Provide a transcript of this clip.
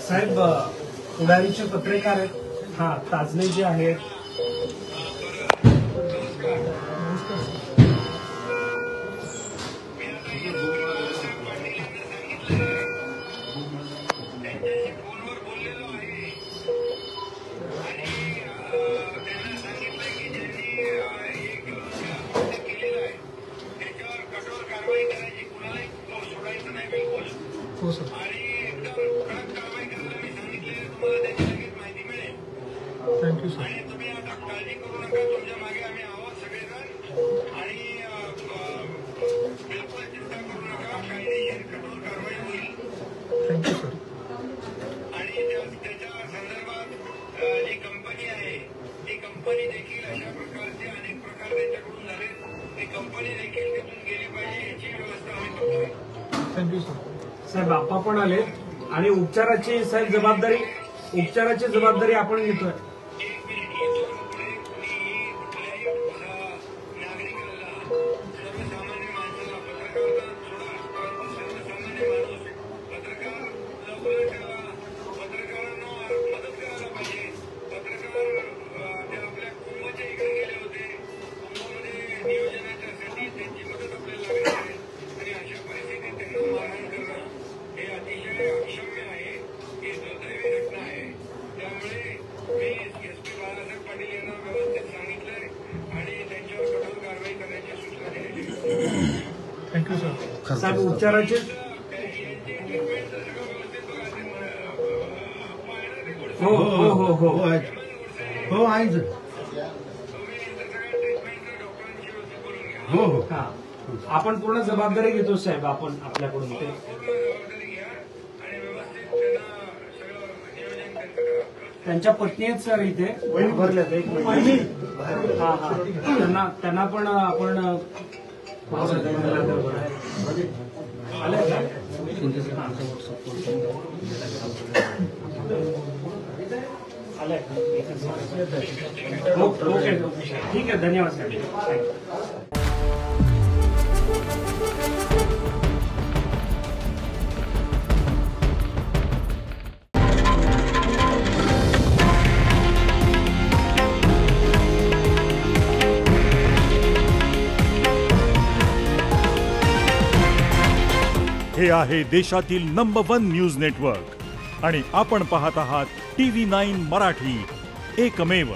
साहेब पुढारीचे पत्रकार आहेत, हा ताजने जे आहेत. हो sir. Thank you sir. Thank you sir. आणि त्याच्या संदर्भात जी कंपनी आहे ती कंपनी देखील अशा प्रकारचे अनेक प्रकार त्यांच्याकडून झाले. ती कंपनी देखील तिथून गेली पाहिजे याची व्यवस्था आम्ही करतोय. Thank you sir. साहेब आप्पा पण आले आणि उपचाराची साहेब जबाबदारी आपण घेतोय. एक मिनिट इथून पुढे कुणीही कुठल्याही नागरिकाला सर्वसामान्य माणसाला पत्रकारांना सोडा, परंतु सर्वसामान्य माणूस पत्रकार लवकर त्याला पत्रकारांना मदत करायला पाहिजे. पत्रकार ते आपल्या कुटुंबाच्या इकडे गेले होते, कुटुंबामध्ये नियोजनाच्यासाठी त्यांची मदत आपल्याला लागली आहे आणि अशा परिस्थितीत त्यांना मारहाण करणं हे अतिशय अक्षम्य आहे. ही दुर्दैवी घटना आहे. त्यामुळे मी SP बाळासाहेब पाटील यांना व्यवस्थित सांगितलंय आणि त्यांच्यावर कठोर कारवाई करण्याची सूचना दिली. Thank you sir. साहेब उपचाराचे यांची ट्रीटमेंट सगळं व्यवस्थित हो हो हो हो हो आहे सर. तुम्ही सगळ्या ट्रीटमेंटचं डॉक्टरांशी व्यवस्थित बोलून घ्या. हो हो. हा आपण पूर्ण जबाबदारी घेतो साहेब आपण आपल्याकडून ते. पूर्ण जबाबदारी घ्या आणि व्यवस्थित त्यांना सगळं नियोजन त्यांचं करा. त्यांच्या पत्नी आहेत सर इथे भरल्यात. एक मिनिट. हा हा त्यांना पण आपण आले का? आले. ओके ठीक आहे. धन्यवाद साहेब. हे आहे देशातील नंबर 1 न्यूज नेटवर्क आणि आपण पाहत आहात TV9 मराठी, एकमेव.